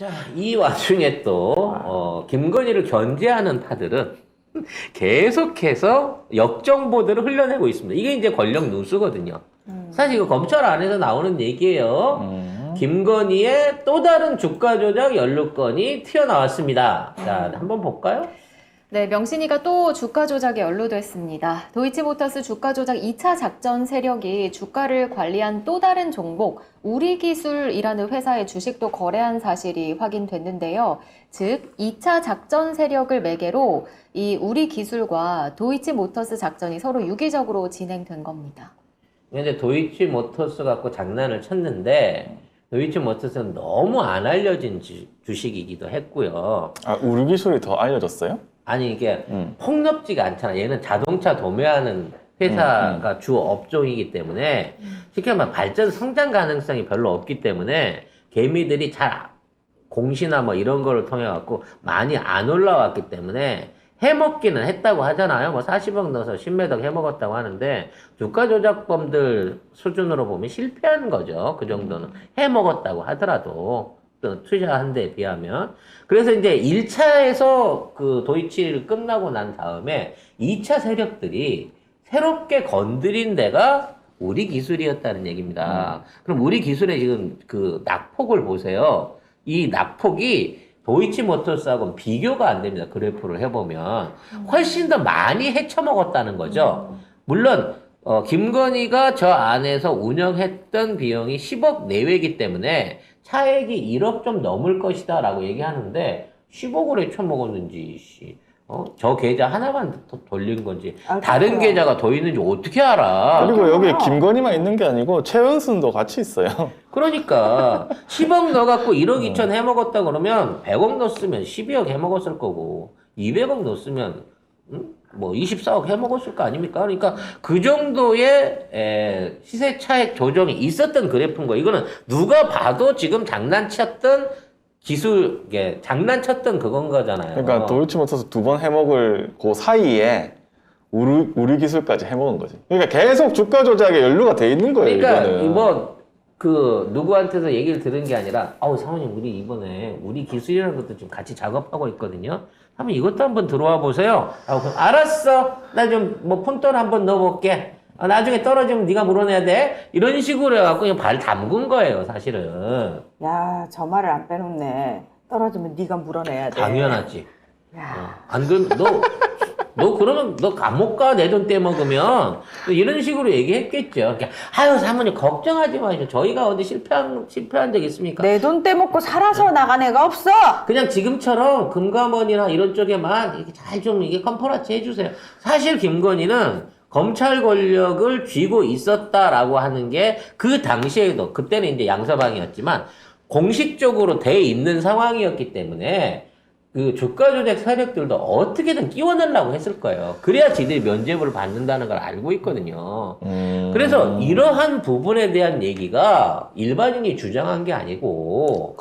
자, 이 와중에 또 김건희를 견제하는 파들은 계속해서 역정보들을 흘려내고 있습니다. 이게 이제 권력 누수거든요. 사실 이거 검찰 안에서 나오는 얘기예요. 김건희의 또 다른 주가 조작 연루건이 튀어나왔습니다. 자, 한번 볼까요? 네, 명신이가 또 주가 조작에 연루됐습니다. 도이치모터스 주가 조작 2차 작전 세력이 주가를 관리한 또 다른 종목 우리기술이라는 회사의 주식도 거래한 사실이 확인됐는데요. 즉 2차 작전 세력을 매개로 이 우리기술과 도이치모터스 작전이 서로 유기적으로 진행된 겁니다. 근데 도이치모터스 갖고 장난을 쳤는데 도이치모터스는 너무 안 알려진 주식이기도 했고요. 아, 우리 기술이 더 알려졌어요? 아니 이게 폭넓지가 않잖아. 얘는 자동차 도매하는 회사가 주 업종이기 때문에 쉽게 말하면 발전 성장 가능성이 별로 없기 때문에 개미들이 잘 공시나 뭐 이런 거를 통해 갖고 많이 안 올라왔기 때문에 해먹기는 했다고 하잖아요. 뭐 40억 넣어서 10매덕 해먹었다고 하는데 주가 조작범들 수준으로 보면 실패한 거죠. 그 정도는 해먹었다고 하더라도 투자한 데에 비하면. 그래서 이제 1차에서 그 도이치를 끝나고 난 다음에 2차 세력들이 새롭게 건드린 데가 우리 기술이었다는 얘기입니다. 그럼 우리 기술의 지금 그 낙폭을 보세요. 이 낙폭이 도이치모터스하고는 비교가 안 됩니다. 그래프를 해보면. 훨씬 더 많이 헤쳐먹었다는 거죠. 물론 김건희가 저 안에서 운영했던 비용이 10억 내외이기 때문에 차액이 1억 좀 넘을 것이다 라고 얘기하는데 10억을 헤쳐먹었는지 저 계좌 하나만 돌린 건지 다른 계좌가 더 있는지 어떻게 알아? 그리고 여기 김건희만 있는 게 아니고 최은순도 같이 있어요. 그러니까 10억 넣어갖고 1억 2천 해먹었다 그러면 100억 넣었으면 12억 해먹었을 거고 200억 넣었으면 뭐 24억 해먹었을 거 아닙니까? 그러니까 그 정도의 시세 차익 조정이 있었던 그래프인 거예요. 이거는 누가 봐도 지금 장난쳤던 기술, 장난쳤던 그건 거잖아요. 그러니까 도이치모터스 2번 해먹을 그 사이에 우리 기술까지 해먹은 거지. 그러니까 계속 주가 조작에 연루가 돼 있는 거예요. 그러니까 이거는. 뭐 그 누구한테서 얘기를 들은 게 아니라 사모님 우리 이번에 우리 기술이라는 것도 지금 같이 작업하고 있거든요. 한번 이것도 한번 들어와 보세요. 그럼 알았어. 나 좀 뭐 푼돈 한번 넣어볼게. 나중에 떨어지면 네가 물어내야 돼. 이런 식으로 해갖고 그냥 발 담근 거예요, 사실은. 야, 저 말을 안 빼놓네. 떨어지면 네가 물어내야 돼. 당연하지. 야, 안 그럼 너 그러면 너 감옥 가 내 돈 떼먹으면 이런 식으로 얘기했겠죠. 그러니까, 아유 사모님 걱정하지 마시오. 저희가 어디 실패한 적 있습니까? 내 돈 떼먹고 살아서 나간 애가 없어. 그냥 지금처럼 금감원이나 이런 쪽에만 이렇게 잘 좀 이게 컨퍼런스 해주세요. 사실 김건희는 검찰 권력을 쥐고 있었다라고 하는 게 그 당시에도 그때는 이제 양서방이었지만 공식적으로 돼 있는 상황이었기 때문에 그 주가 조작 세력들도 어떻게든 끼워내려고 했을 거예요. 그래야 지들이 면죄부를 받는다는 걸 알고 있거든요. 그래서 이러한 부분에 대한 얘기가 일반인이 주장한 게 아니고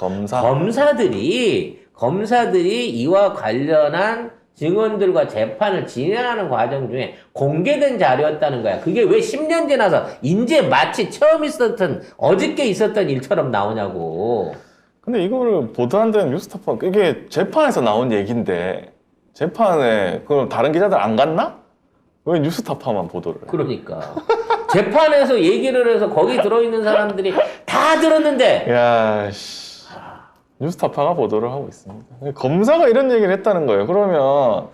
검사들이 이와 관련한 증언들과 재판을 진행하는 과정 중에 공개된 자료였다는 거야. 그게 왜 10년 지나서 이제 마치 처음 있었던 어저께 있었던 일처럼 나오냐고. 근데 이거를 보도한 데는 뉴스타파, 이게 재판에서 나온 얘기인데 재판에 그럼 다른 기자들 안 갔나? 왜 뉴스타파만 보도를 해? 그러니까 재판에서 얘기를 해서 거기 들어있는 사람들이 다 들었는데 야, 씨. 뉴스타파가 보도를 하고 있습니다. 검사가 이런 얘기를 했다는 거예요. 그러면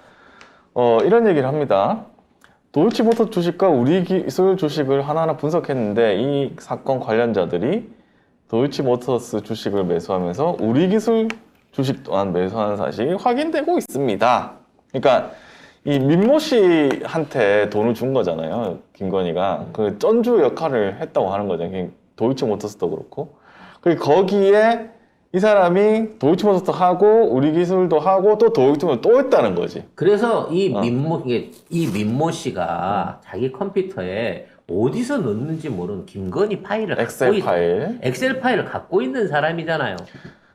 이런 얘기를 합니다. 도이치모터 주식과 우리기술 주식을 하나하나 분석했는데 이 사건 관련자들이 도이치모터스 주식을 매수하면서 우리기술 주식 또한 매수하는 사실이 확인되고 있습니다. 그러니까 이 민모 씨한테 돈을 준 거잖아요. 김건희가 그 전주 역할을 했다고 하는 거죠. 도이치모터스도 그렇고. 그리고 거기에 이 사람이 도이치모터스도 하고 우리기술도 하고 또 도이치모터스 또 했다는 거지. 그래서 이 민모 씨가 자기 컴퓨터에 어디서 넣는지 모르는 김건희 파일을 엑셀 파일을 갖고 있는 사람이잖아요.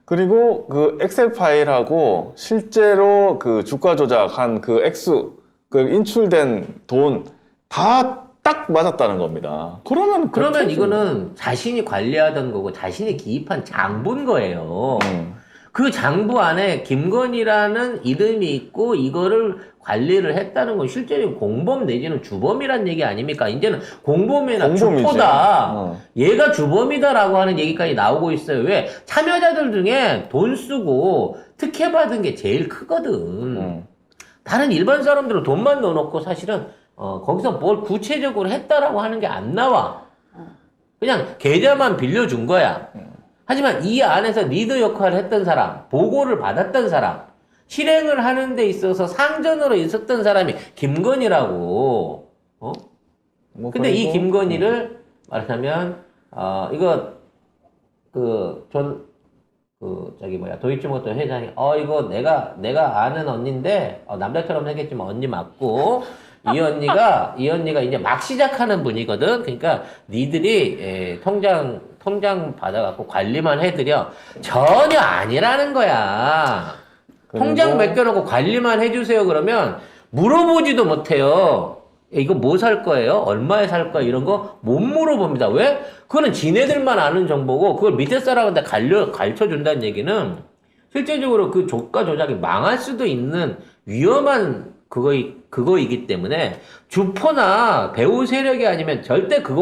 그리고 그 엑셀 파일하고 실제로 그 주가 조작한 그 액수, 그 인출된 돈 다 딱 맞았다는 겁니다. 그러면 이거는 자신이 관리하던 거고 자신이 기입한 장부인 거예요. 그 장부 안에 김건희라는 이름이 있고 이거를 관리를 했다는 건 실제로 공범 내지는 주범이란 얘기 아닙니까? 이제는 공범이나 공범이지. 주포다. 얘가 주범이다라고 하는 얘기까지 나오고 있어요. 왜? 참여자들 중에 돈 쓰고 특혜받은 게 제일 크거든. 다른 일반 사람들은 돈만 넣어놓고 사실은 거기서 뭘 구체적으로 했다라고 하는 게 안 나와. 그냥 계좌만 빌려준 거야. 하지만 이 안에서 리더 역할을 했던 사람, 보고를 받았던 사람, 실행을 하는 데 있어서 상전으로 있었던 사람이 김건희라고. 뭐 근데 이 그리고, 김건희를 말하자면 이거 도이치모터 회장이 이거 내가 아는 언니인데 남자처럼 생겼지만 언니 맞고 이 언니가 이제 막 시작하는 분이거든. 그러니까 니들이 통장 받아갖고 관리만 해드려. 전혀 아니라는 거야. 통장 맡겨놓고 관리만 해주세요. 그러면 물어보지도 못해요. 이거 뭐 살 거예요? 얼마에 살 거예요? 이런 거 못 물어봅니다. 왜? 그거는 지네들만 아는 정보고 그걸 밑에 사람한테 가르쳐준다는 얘기는 실제적으로 그 조가 조작이 망할 수도 있는 위험한 그거이기 때문에 주포나 배후 세력이 아니면 절대 그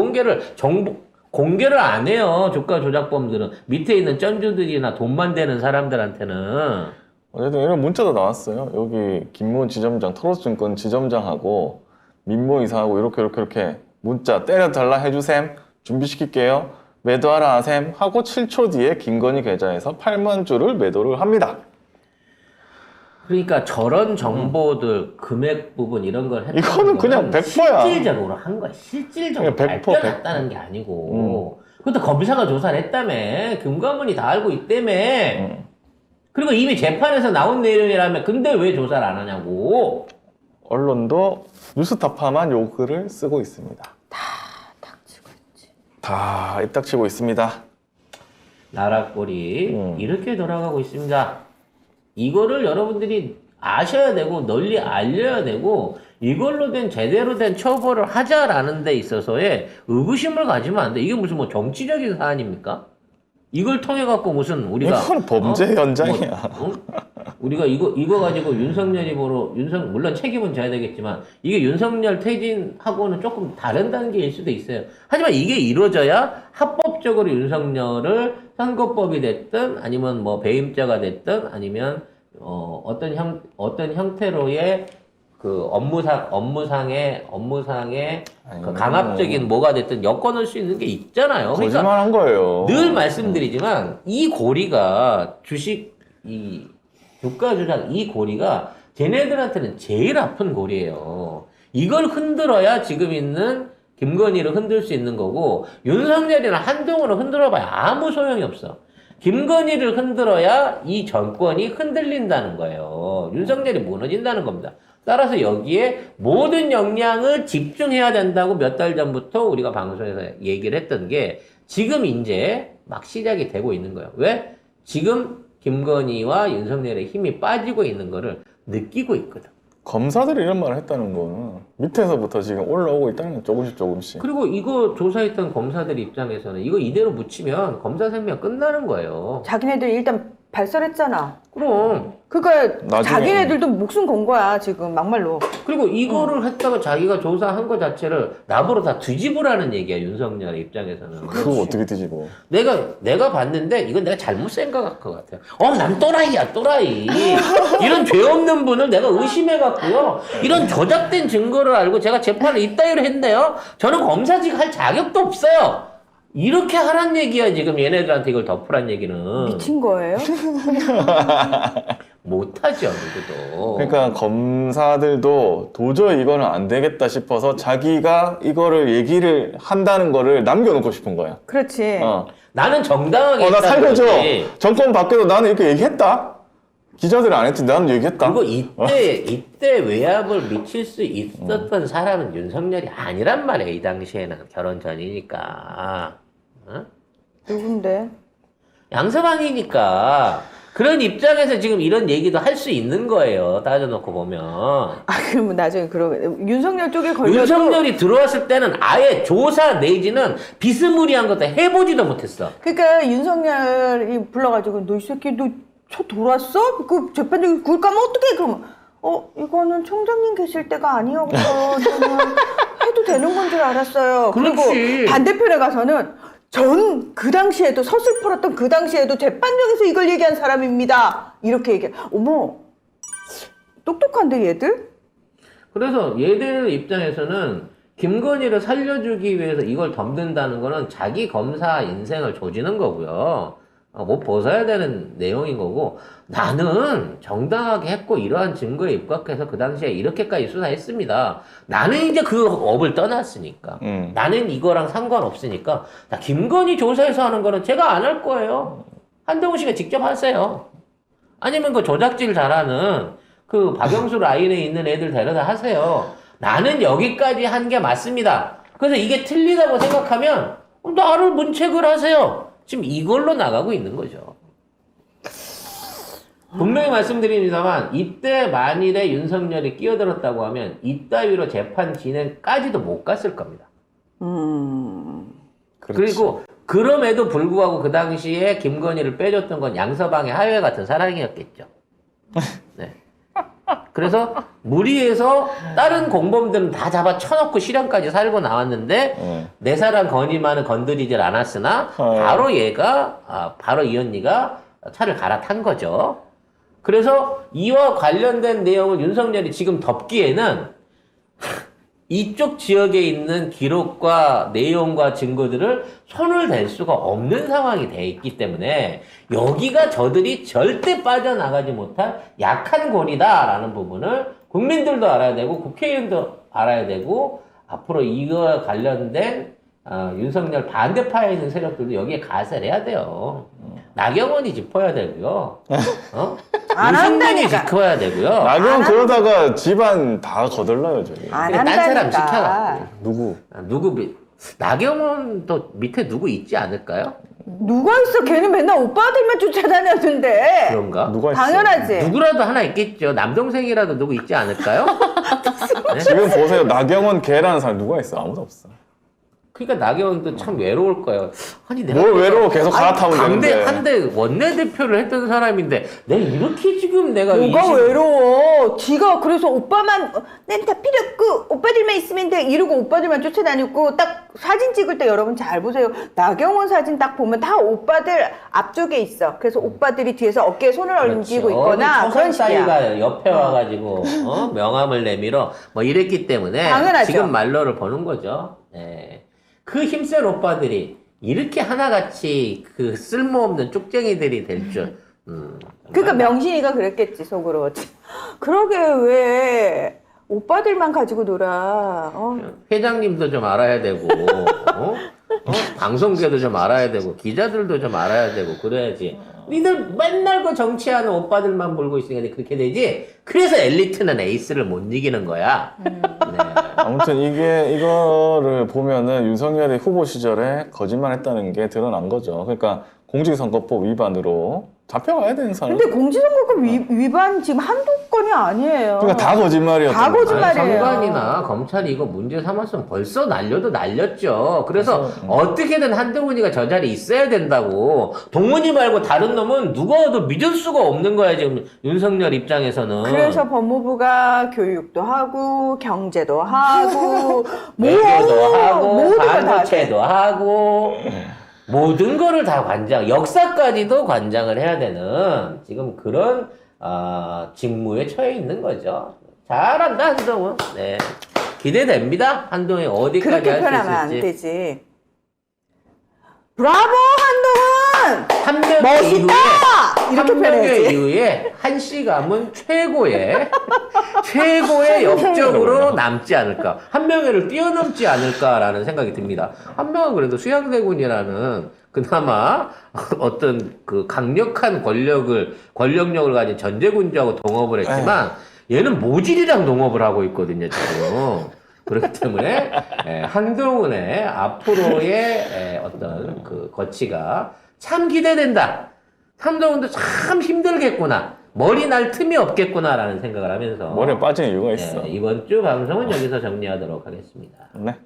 공개를 안 해요. 주가 조작범들은 밑에 있는 쩐주들이나 돈만 되는 사람들한테는. 어쨌든 이런 문자도 나왔어요. 여기 김문 지점장, 토로증권 지점장하고 민모 이사하고 이렇게 문자 때려달라 해주셈 준비시킬게요. 매도하라 하셈 하고 7초 뒤에 김건희 계좌에서 8만 주를 매도를 합니다. 그러니까 저런 정보들 금액 부분 이런 걸 했다는 이거는 그냥 거는 100%야. 실질적으로 한 거야. 실질적으로 그냥 100%, 발표했다는 게 아니고. 그것도 검사가 조사를 했다며. 금감원이 다 알고 있다며. 그리고 이미 재판에서 나온 내용이라면 근데 왜 조사를 안 하냐고. 언론도 뉴스타파만 요 글을 쓰고 있습니다. 다 입닥치고 있습니다. 나라 꼴이 이렇게 돌아가고 있습니다. 이거를 여러분들이 아셔야 되고 널리 알려야 되고 이걸로 된 제대로 된 처벌을 하자라는 데 있어서의 의구심을 가지면 안 돼. 이게 무슨 뭐 정치적인 사안입니까? 이걸 통해 갖고 무슨 우리가 이건 범죄 현장이야. 우리가 이거 가지고 윤석열이 물론 책임은 져야 되겠지만 이게 윤석열 퇴진하고는 조금 다른 단계일 수도 있어요. 하지만 이게 이루어져야 합법적으로 윤석열을 선거법이 됐든 아니면 뭐 배임자가 됐든 아니면 어떤 형태로의 그 업무상의 그 강압적인 뭐가 됐든 엮어놓을 수 있는 게 있잖아요. 그러니까 거짓말한 거예요. 늘 말씀드리지만 이 고리가 이 주가 조작 이 고리가 쟤네들한테는 제일 아픈 고리예요. 이걸 흔들어야 지금 있는 김건희를 흔들 수 있는 거고 윤석열이나 한동훈을 흔들어봐야 아무 소용이 없어. 김건희를 흔들어야 이 정권이 흔들린다는 거예요. 윤석열이 무너진다는 겁니다. 따라서 여기에 모든 역량을 집중해야 된다고 몇 달 전부터 우리가 방송에서 얘기를 했던 게 지금 이제 막 시작이 되고 있는 거예요. 왜? 지금 김건희와 윤석열의 힘이 빠지고 있는 거를 느끼고 있거든. 검사들이 이런 말을 했다는 거는 밑에서부터 지금 올라오고 있다는 거예요. 조금씩. 그리고 이거 조사했던 검사들 입장에서는 이거 이대로 묻히면 검사 생명 끝나는 거예요. 자기네들이 일단 발설했잖아. 그럼. 그러니까 나중에- 자기네들도 목숨 건 거야 지금 막말로. 그리고 이거를 했다가 자기가 조사한 거 자체를 나보러 다 뒤집으라는 얘기야, 윤석열의 입장에서는. 그거 어떻게 뒤집어? 내가 봤는데 이건 내가 잘못 생각한 것 같아요. 난 또라이야, 또라이. 이런 죄 없는 분을 내가 의심해갖고요. 이런 조작된 증거를 알고 제가 재판을 이따위로 했네요. 저는 검사직 할 자격도 없어요. 이렇게 하란 얘기야, 지금 얘네들한테 이걸 덮으란 얘기는. 미친 거예요? 못하죠, 누구도. 그러니까 검사들도 도저히 이거는 안 되겠다 싶어서 자기가 이거를 얘기를 한다는 거를 남겨놓고 싶은 거야. 그렇지. 나는 정당하게 나 했다는 살려줘. 거지. 정권 바뀌어도 나는 이렇게 얘기했다. 기자들은 안 했지. 나는 얘기했다. 그리고 이때 외압을 미칠 수 있었던 사람은 윤석열이 아니란 말이야. 이 당시에는 결혼 전이니까. 누군데? 양서방이니까. 그런 입장에서 지금 이런 얘기도 할 수 있는 거예요. 따져놓고 보면. 그러면 나중에 윤석열 쪽에 걸려도 윤석열이 들어왔을 때는 아예 조사 내지는 비스무리한 것도 해보지도 못했어. 그러니까 윤석열이 불러가지고 너 이 새끼 너 저 돌았어? 그 재판장이 그걸 까면 어떡해? 그러면 이거는 총장님 계실 때가 아니었고 저는 해도 되는 건 줄 알았어요. 그렇지. 그리고 반대편에 가서는 전 그 당시에도 서슬퍼렸던 그 당시에도 재판장에서 이걸 얘기한 사람입니다. 이렇게 얘기해. 어머, 똑똑한데 얘들? 그래서 얘들 입장에서는 김건희를 살려주기 위해서 이걸 덤든다는 거는 자기 검사 인생을 조지는 거고요. 못 벗어야 되는 내용인 거고, 나는 정당하게 했고 이러한 증거에 입각해서 그 당시에 이렇게까지 수사했습니다. 나는 이제 그 업을 떠났으니까. 나는 이거랑 상관없으니까. 자, 김건희 조사에서 하는 거는 제가 안 할 거예요. 한동훈 씨가 직접 하세요. 아니면 그 조작질 잘하는 그 박영수 라인에 있는 애들 데려다 하세요. 나는 여기까지 한 게 맞습니다. 그래서 이게 틀리다고 생각하면 나를 문책을 하세요. 지금 이걸로 나가고 있는 거죠. 분명히 말씀드립니다만 이때 만일에 윤석열이 끼어들었다고 하면 이따위로 재판 진행까지도 못 갔을 겁니다. 그렇지. 그리고 그럼에도 불구하고 그 당시에 김건희를 빼줬던 건 양서방의 하회 같은 사랑이었겠죠. 네. 그래서 무리해서 다른 공범들은 다 잡아 쳐놓고 실형까지 살고 나왔는데 내 사람 건희만은 건드리질 않았으나 바로 얘가 바로 이 언니가 차를 갈아탄 거죠. 그래서 이와 관련된 내용을 윤석열이 지금 덮기에는 이쪽 지역에 있는 기록과 내용과 증거들을 손을 댈 수가 없는 상황이 돼 있기 때문에 여기가 저들이 절대 빠져나가지 못할 약한 고리다라는 부분을 국민들도 알아야 되고 국회의원도 알아야 되고 앞으로 이거와 관련된 윤석열 반대파에 있는 세력들도 여기에 가세를 해야 돼요. 나경원이 짚어야 되고요. 안 유승민이 한다니까. 짚어야 되고요. 나경 그러다가 집안 다 거들러요 저기. 안 딴 사람 한다니까. 시켜갖고. 누구? 나경원도 밑에 누구 있지 않을까요? 누가 있어? 걔는 맨날 오빠들만 쫓아다녔는데. 그런가? 누가 있어? 당연하지. 누구라도 하나 있겠죠. 남동생이라도 누구 있지 않을까요? 네? 지금 보세요. 나경원 걔라는 사람 누가 있어? 아무도 없어. 그러니까 나경원도 참 외로울 거예요. 아니 뭘 외로워? 계속 갈아타면 되는데. 한대 원내대표를 했던 사람인데 내가 이렇게 지금 내가 뭐가 20 외로워? 지가 그래서 오빠만 난 다 필요 없고 오빠들만 있으면 돼 이러고 오빠들만 쫓아다녔고 딱 사진 찍을 때 여러분 잘 보세요. 나경원 사진 딱 보면 다 오빠들 앞쪽에 있어. 그래서 오빠들이 뒤에서 어깨에 손을 얹고 있거나 그런 식이야. 사이가 옆에 와가지고 명함을 내밀어 뭐 이랬기 때문에 당연하죠. 지금 말로를 보는 거죠. 네. 그 힘센 오빠들이 이렇게 하나같이 그 쓸모없는 쪽쟁이들이 될 줄. 그러니까 명신이가 그랬겠지 속으로. 그러게 왜 오빠들만 가지고 놀아? 회장님도 좀 알아야 되고, 방송계도 좀 알아야 되고, 기자들도 좀 알아야 되고, 그래야지. 니들 맨날 그 정치하는 오빠들만 몰고 있으니까 그렇게 되지? 그래서 엘리트는 에이스를 못 이기는 거야. 네. 아무튼 이거를 보면은 윤석열이 후보 시절에 거짓말했다는 게 드러난 거죠. 그러니까 공직선거법 위반으로 잡혀가야 되는 사람. 근데 공직선거법 위반 지금 한두 건이 아니에요. 그러니까 다 거짓말이었던 다 거죠. 거짓말이에요. 상관이나 검찰이 이거 문제 삼았으면 벌써 날려도 날렸죠. 그래서 어떻게든 한동훈이가 저 자리에 있어야 된다고. 동훈이 말고 다른 놈은 누구도 믿을 수가 없는 거야, 지금 윤석열 입장에서는. 그래서 법무부가 교육도 하고 경제도 하고 외교도 하고 모든 걸다 반도체도 하고 모든 거를 다 관장, 역사까지도 관장을 해야 되는 지금 그런 직무에 처해 있는 거죠. 잘한다 한동훈. 네, 기대됩니다. 한동훈이 어디까지 그렇게 할 수 표현하면 안 있을지. 되지. 브라보 한동훈! 한 명의 멋있다! 이후에 이렇게 한 명의 표현해야지. 이후에 한시감은 최고의 역적으로 남지 않을까. 한명회를 뛰어넘지 않을까라는 생각이 듭니다. 한명은 그래도 수양대군이라는 그나마 어떤 그 강력한 권력력을 가진 전제군주하고 동업을 했지만 얘는 모질이랑 동업을 하고 있거든요, 지금. 그렇기 때문에 한동훈의 앞으로의 어떤 그 거치가 참 기대된다. 한동훈도 참 힘들겠구나. 머리 날 틈이 없겠구나라는 생각을 하면서 머리에 빠진 이유가 있어. 이번 주 방송은 여기서 정리하도록 하겠습니다. 네.